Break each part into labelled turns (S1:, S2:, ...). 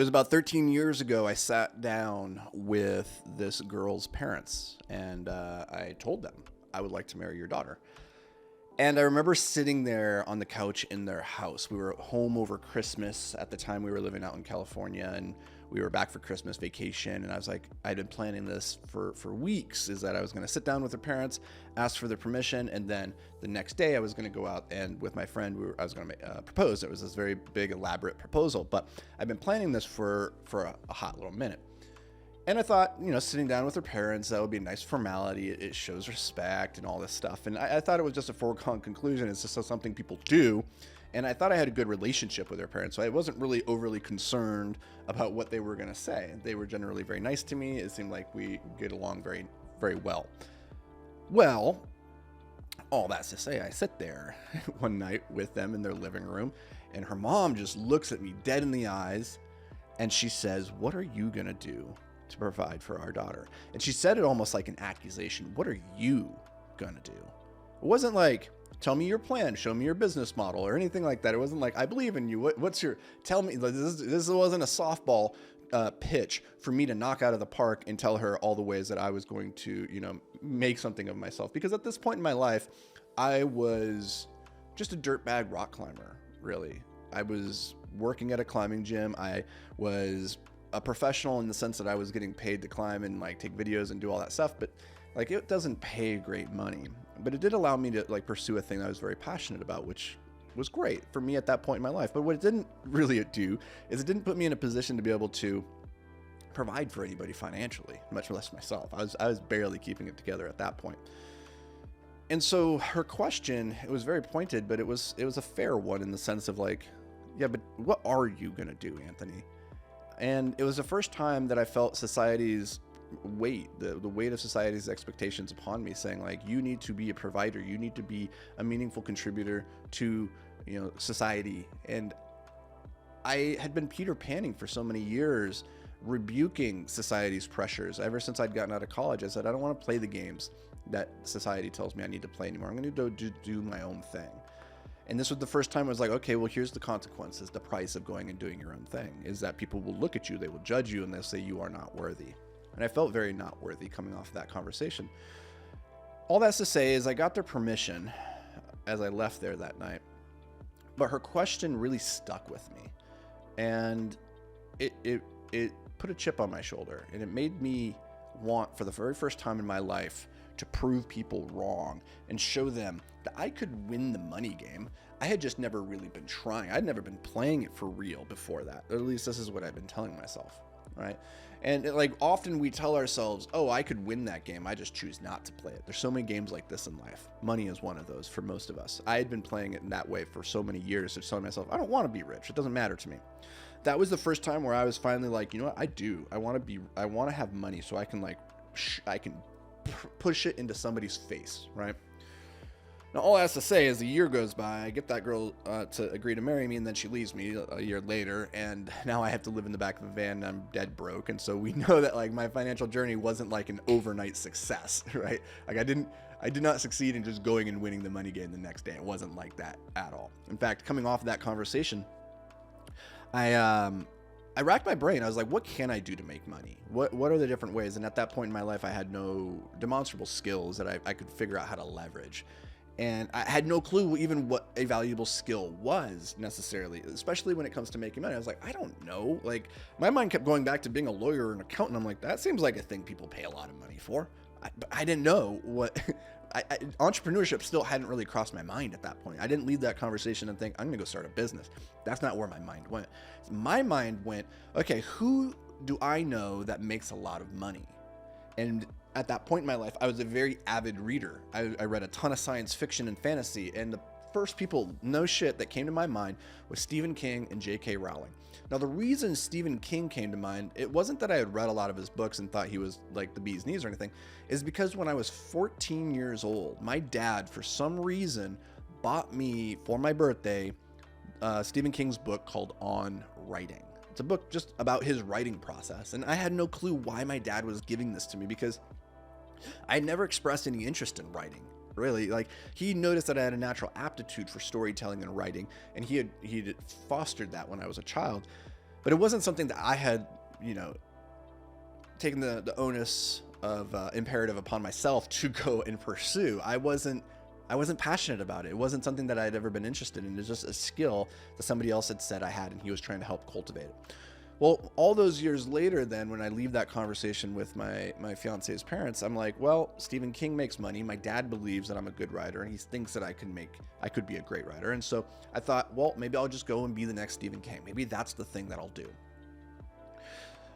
S1: was about 13 years ago. I sat down with this girl's parents, and I told them I would like to marry your daughter. And I remember sitting there on the couch in their house. We were home over Christmas. At the time, we were living out in California, and we were back for Christmas vacation. And I was like, I'd been planning this for weeks, is that I was going to sit down with their parents, ask for their permission, and then the next day I was going to go out and with my friend, I was going to propose. It was this very big, elaborate proposal. But I've been planning this for a hot little minute. And I thought, sitting down with her parents, that would be a nice formality. It shows respect and all this stuff. And I thought it was just a foregone conclusion. It's just something people do. And I thought I had a good relationship with their parents. So I wasn't really overly concerned about what they were going to say. They were generally very nice to me. It seemed like we get along very, very well. Well, all that's to say, I sit there one night with them in their living room, and her mom just looks at me dead in the eyes, and she says, "What are you going to do to provide for our daughter?" And she said it almost like an accusation. What are you gonna do? It wasn't like, tell me your plan, show me your business model, or anything like that. It wasn't like, I believe in you. What's your, tell me. This wasn't a softball pitch for me to knock out of the park and tell her all the ways that I was going to, make something of myself. Because at this point in my life, I was just a dirtbag rock climber, really. I was working at a climbing gym. I was a professional in the sense that I was getting paid to climb and take videos and do all that stuff, but it doesn't pay great money. But it did allow me to pursue a thing that I was very passionate about, which was great for me at that point in my life. But what it didn't really do is it didn't put me in a position to be able to provide for anybody financially, much less myself. I was barely keeping it together at that point. And so her question, it was very pointed, but it was a fair one in the sense of yeah, but what are you gonna do, Anthony? And it was the first time that I felt society's weight, the weight of society's expectations upon me, saying you need to be a provider, you need to be a meaningful contributor to, society. And I had been Peter Panning for so many years, rebuking society's pressures. Ever since I'd gotten out of college, I said, I don't want to play the games that society tells me I need to play anymore. I'm going to do my own thing. And this was the first time I was like, okay, well, here's the consequences. The price of going and doing your own thing is that people will look at you, they will judge you, and they'll say you are not worthy. And I felt very not worthy coming off of that conversation. All that's to say is I got their permission as I left there that night. But her question really stuck with me. And it put a chip on my shoulder. And it made me want, for the very first time in my life, to prove people wrong and show them that I could win the money game. I had just never really been trying. I'd never been playing it for real before that. Or at least this is what I've been telling myself, right? And often we tell ourselves, oh, I could win that game. I just choose not to play it. There's so many games like this in life. Money is one of those for most of us. I had been playing it in that way for so many years, just telling myself, I don't want to be rich. It doesn't matter to me. That was the first time where I was finally like, you know what? I do. I want to have money so I can push it into somebody's face, right? Now, all I have to say is a year goes by, I get that girl to agree to marry me, and then she leaves me a year later, and now I have to live in the back of a van, and I'm dead broke. And so we know that my financial journey wasn't an overnight success, right? I did not succeed in just going and winning the money game the next day. It wasn't like that at all. In fact, coming off of that conversation, I racked my brain. I was like, what can I do to make money? What are the different ways? And at that point in my life, I had no demonstrable skills that I could figure out how to leverage. And I had no clue even what a valuable skill was necessarily, especially when it comes to making money. I was like, I don't know. My mind kept going back to being a lawyer or an accountant. I'm like, that seems like a thing people pay a lot of money for. But I didn't know what entrepreneurship still hadn't really crossed my mind at that point. I didn't leave that conversation and think, I'm going to go start a business. That's not where my mind went. My mind went, okay, who do I know that makes a lot of money? And at that point in my life, I was a very avid reader. I read a ton of science fiction and fantasy, and the first people, no shit, that came to my mind was Stephen King and J.K. Rowling. Now, the reason Stephen King came to mind, it wasn't that I had read a lot of his books and thought he was like the bee's knees or anything, is because when I was 14 years old, my dad, for some reason, bought me for my birthday Stephen King's book called On Writing. It's a book just about his writing process, and I had no clue why my dad was giving this to me because I had never expressed any interest in writing. Really, he noticed that I had a natural aptitude for storytelling and writing, and he had fostered that when I was a child. But it wasn't something that I had, taken the onus of imperative upon myself to go and pursue. I wasn't passionate about it. It wasn't something that I'd ever been interested in. It was just a skill that somebody else had said I had, and he was trying to help cultivate it. Well, all those years later, then, when I leave that conversation with my fiance's parents, I'm like, well, Stephen King makes money. My dad believes that I'm a good writer, and he thinks that I could be a great writer. And so I thought, well, maybe I'll just go and be the next Stephen King. Maybe that's the thing that I'll do.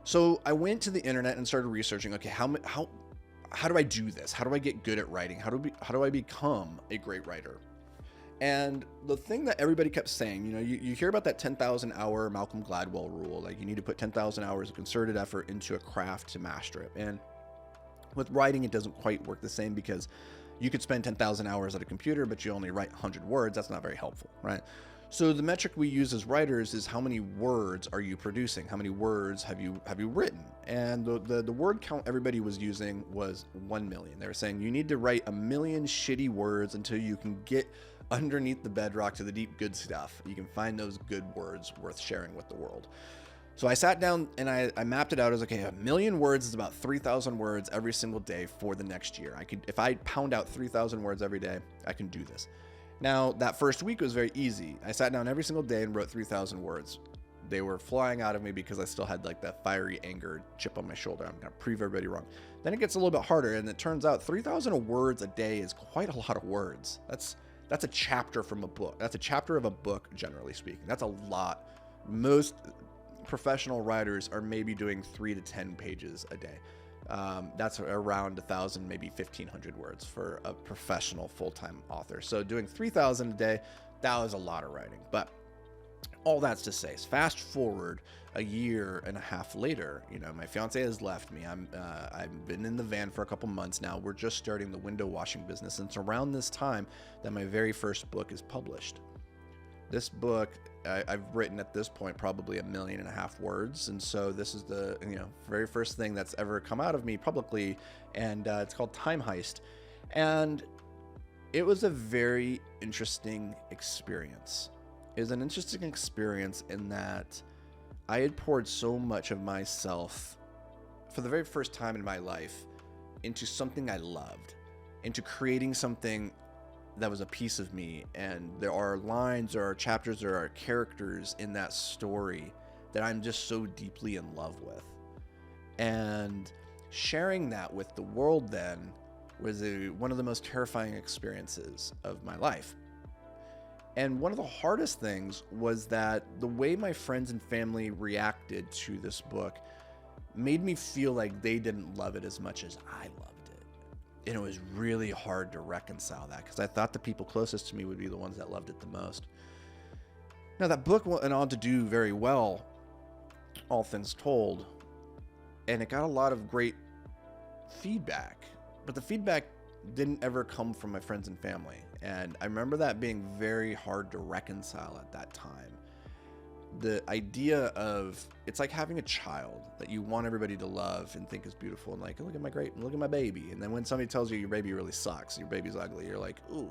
S1: So I went to the internet and started researching, okay, how do I do this? How do I get good at writing? How do I become a great writer? And the thing that everybody kept saying, you hear about that 10,000 hour Malcolm Gladwell rule, like you need to put 10,000 hours of concerted effort into a craft to master it. And with writing, it doesn't quite work the same, because you could spend 10,000 hours at a computer, but you only write 100 words. That's not very helpful, right? So the metric we use as writers is how many words are you producing? How many words have you written? And the word count everybody was using was 1 million. They were saying you need to write 1 million shitty words until you can get underneath the bedrock to the deep good stuff. You can find those good words worth sharing with the world. So I sat down and I mapped it out as, okay, 1 million words is about 3,000 words every single day for the next year. If I pound out 3,000 words every day, I can do this. Now, that first week was very easy. I sat down every single day and wrote 3,000 words. They were flying out of me because I still had like that fiery anger chip on my shoulder. I'm going to prove everybody wrong. Then it gets a little bit harder, and it turns out 3,000 words a day is quite a lot of words. That's a chapter from a book. That's a chapter of a book, generally speaking. That's a lot. Most professional writers are maybe doing 3 to 10 pages a day. That's around 1,000, maybe 1,500 words for a professional full-time author. So doing 3,000 a day, that was a lot of writing. But all that's to say, fast forward a year and a half later, my fiance has left me. I've been in the van for a couple months now. We're just starting the window washing business, and it's around this time that my very first book is published. This book, I've written at this point probably 1.5 million words, and so this is the very first thing that's ever come out of me publicly, and it's called Heist. And it was a very interesting experience. It was an interesting experience in that I had poured so much of myself for the very first time in my life into something I loved, into creating something that was a piece of me. And there are lines, there are chapters, there are characters in that story that I'm just so deeply in love with. And sharing that with the world then was one of the most terrifying experiences of my life. And one of the hardest things was that the way my friends and family reacted to this book made me feel like they didn't love it as much as I loved it. And it was really hard to reconcile that, because I thought the people closest to me would be the ones that loved it the most. Now, that book went on to do very well, all things told, and it got a lot of great feedback, but the feedback didn't ever come from my friends and family. And I remember that being very hard to reconcile at that time. The idea of, it's like having a child that you want everybody to love and think is beautiful, and like, look at my baby. And then when somebody tells you your baby really sucks, your baby's ugly, you're like, ooh,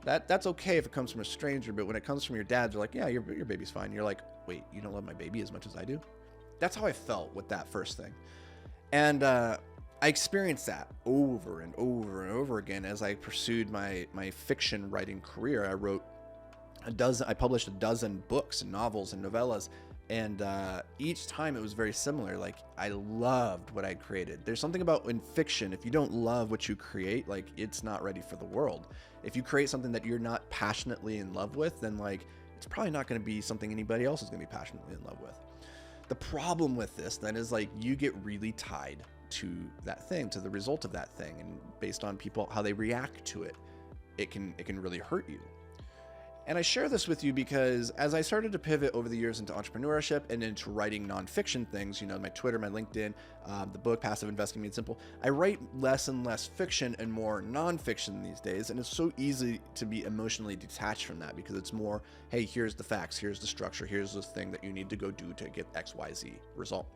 S1: that's okay if it comes from a stranger, but when it comes from your dad, they're like, yeah, your baby's fine. You're like, wait, you don't love my baby as much as I do? That's how I felt with that first thing. And I experienced that over and over and over again as I pursued my fiction writing career. I published a dozen books and novels and novellas, and each time it was very similar. Like, I loved what I created. There's something about in fiction, if you don't love what you create, like, it's not ready for the world. If you create something that you're not passionately in love with, then like, it's probably not going to be something anybody else is going to be passionately in love with. The problem with this then is, like, you get really tied to that thing, to the result of that thing, and based on people, how they react to it, it can really hurt you. And I share this with you because as I started to pivot over the years into entrepreneurship and into writing nonfiction things, my Twitter, my LinkedIn, the book Passive Investing Made Simple, I write less and less fiction and more nonfiction these days. And it's so easy to be emotionally detached from that, because it's more, hey, here's the facts, here's the structure, here's this thing that you need to go do to get XYZ result.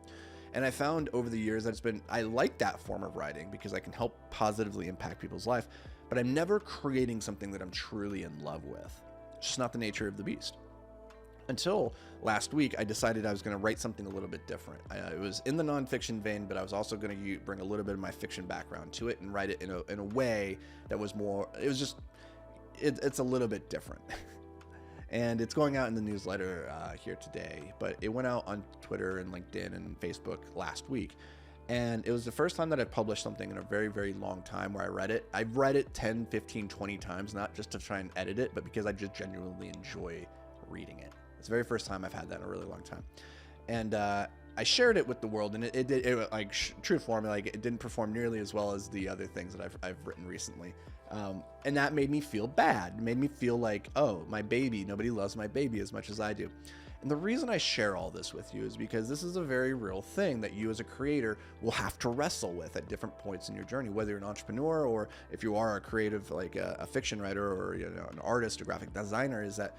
S1: And I found over the years that I like that form of writing because I can help positively impact people's life, but I'm never creating something that I'm truly in love with. It's just not the nature of the beast. Until last week, I decided I was going to write something a little bit different. It was in the nonfiction vein, but I was also going to bring a little bit of my fiction background to it and write it in a way that was more, it's a little bit different. And it's going out in the newsletter here today, but it went out on Twitter and LinkedIn and Facebook last week. And it was the first time that I published something in a very, very long time where I read it. I've read it 10, 15, 20 times, not just to try and edit it, but because I just genuinely enjoy reading it. It's the very first time I've had that in a really long time. And I shared it with the world, and it like true form, like it didn't perform nearly as well as the other things that I've written recently. And that made me feel bad. It made me feel like, oh, my baby, nobody loves my baby as much as I do. And the reason I share all this with you is because this is a very real thing that you as a creator will have to wrestle with at different points in your journey, whether you're an entrepreneur or if you are a creative, like a fiction writer or an artist or graphic designer, is that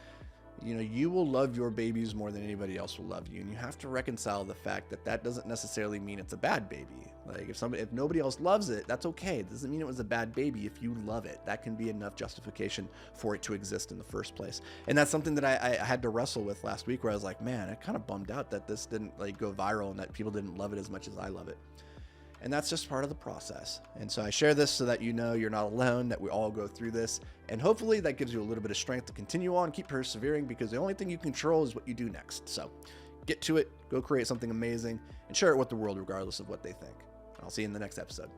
S1: you will love your babies more than anybody else will love you. And you have to reconcile the fact that that doesn't necessarily mean it's a bad baby. Like if nobody else loves it, that's okay. It doesn't mean it was a bad baby. If you love it, that can be enough justification for it to exist in the first place. And that's something that I had to wrestle with last week, where I was like, man, I kind of bummed out that this didn't like go viral and that people didn't love it as much as I love it. And that's just part of the process. And so I share this so that you're not alone, that we all go through this. And hopefully that gives you a little bit of strength to continue on, keep persevering, because the only thing you control is what you do next. So get to it, go create something amazing, and share it with the world regardless of what they think. I'll see you in the next episode.